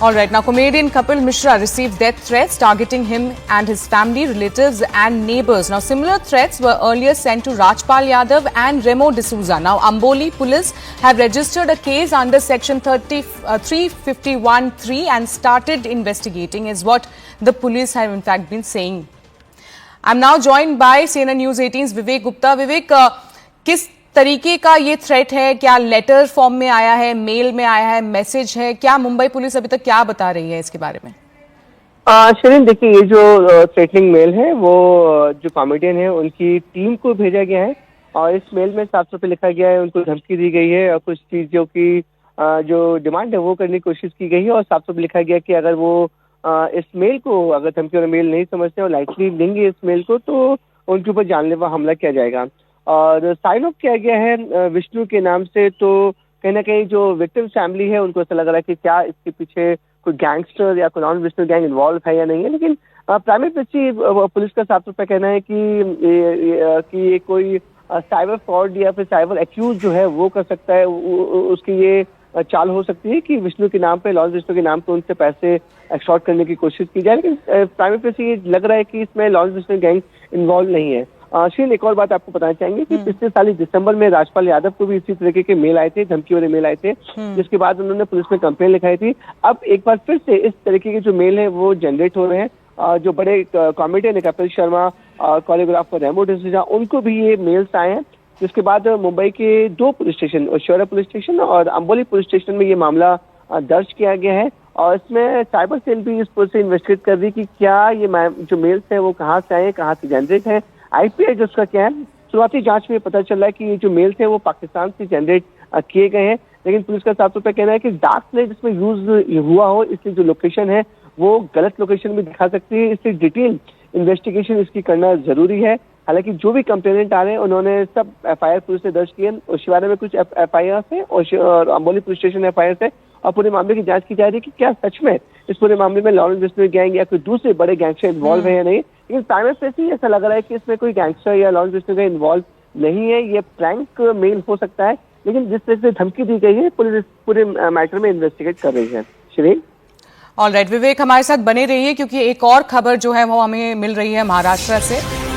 All right, now comedian Kapil Mishra received death threats targeting him and his family, relatives and neighbours. Now similar threats were earlier sent to Rajpal Yadav and Remo D'Souza. Now Amboli police have registered a case under section 351(3) and started investigating, is what the police have in fact been saying. I'm now joined by CNN News 18's Vivek Gupta. Vivek, किस तरीके का ये threat है? क्या letter form में आया है, mail में आया है, मैसेज है? क्या मुंबई पुलिस अभी तक क्या बता रही है इसके बारे में? शरीन, देखिए, ये जो थ्रेटनिंग मेल है वो जो कॉमेडियन है उनकी टीम को भेजा गया है और इस मेल में साफ तौर पे लिखा गया है, उनको धमकी दी गई है और कुछ चीजों की जो डिमांड है वो करने की कोशिश की गई है और साफ तौर पे लिखा गया कि अगर वो इस मेल को, अगर धमकी वाला मेल नहीं समझते और लाइटली लेंगे इस मेल को, तो उनके ऊपर जानलेवा हमला किया जाएगा। और साइन ऑफ किया गया है विष्णु के नाम से, तो कहीं ना कहीं जो विक्टिम फैमिली है उनको ऐसा लग रहा है कि क्या इसके पीछे कोई गैंगस्टर या कोई नॉन विष्णु गैंग इन्वॉल्व है या नहीं है। लेकिन प्राइमरी पुलिस का साफ तौर पर कहना है कि ये कोई साइबर फ्रॉड या फिर साइबर एक्यूज जो है वो कर सकता है। उसकी ये चाल हो सकती है कि विष्णु के नाम पे, लॉर्ड विष्णु के नाम पे उनसे पैसे एक्सटॉर्ट करने की कोशिश की जाए। लेकिन प्राइमरी पुलिस ये लग रहा है कि इसमें लॉर्ड विष्णु गैंग इन्वॉल्व नहीं है। श्रीन, एक और बात आपको बताना चाहेंगे कि पिछले साल दिसंबर में राजपाल यादव को भी इसी तरीके के मेल आए थे, धमकी वाले मेल आए थे, जिसके बाद उन्होंने पुलिस में कंप्लेन लिखाई थी। अब एक बार फिर से इस तरीके के जो मेल है वो जनरेट हो रहे हैं। जो बड़े कॉमेडियन है कपिल शर्मा, कोरियोग्राफर रेमो डिसूजा, उनको भी ये मेल्स आए हैं, जिसके बाद मुंबई के 2 police station, Oshiwara police station और अंबोली पुलिस स्टेशन में ये मामला दर्ज किया गया है और इसमें साइबर सेल भी इस पुलिस से इन्वेस्टिगेट कर रही कि क्या ये जो मेल्स है वो कहाँ से आए, कहाँ से जनरेट है, IP एड्रेस उसका क्या है। शुरुआती जांच में पता चल रहा है कि ये जो मेल थे वो पाकिस्तान से जनरेट किए गए हैं, लेकिन पुलिस का साफ तौर पर कहना है कि डार्क नेट इसमें यूज हुआ हो, इसलिए जो लोकेशन है वो गलत लोकेशन भी दिखा सकती है। इससे डिटेल इन्वेस्टिगेशन इसकी करना जरूरी है। हालांकि जो भी कंप्लेनेंट आ रहे हैं उन्होंने सब FIR पुलिस ने दर्ज किए। ओशिवारा में कुछ FIR है और अंबोली पुलिस स्टेशन FIR है और पूरे मामले की जांच की जा रही है कि क्या सच में इस पूरे मामले में लॉरेंस विष्णु गैंग या कोई दूसरे बड़े गैंगस्टर इन्वॉल्व है या नहीं। लेकिन प्राइमरी से ही ऐसा लग रहा है कि इसमें कोई गैंगस्टर या लॉरेंस विष्णु गैंग इन्वॉल्व नहीं है। ये प्रैंक मेल हो सकता है, लेकिन जिस तरह से धमकी दी गई है पुलिस पूरे मैटर में इन्वेस्टिगेट कर रही है। श्रीन, ऑलराइट विवेक, हमारे साथ बने रहिए क्योंकि एक और खबर जो है वो हमें मिल रही है महाराष्ट्र से।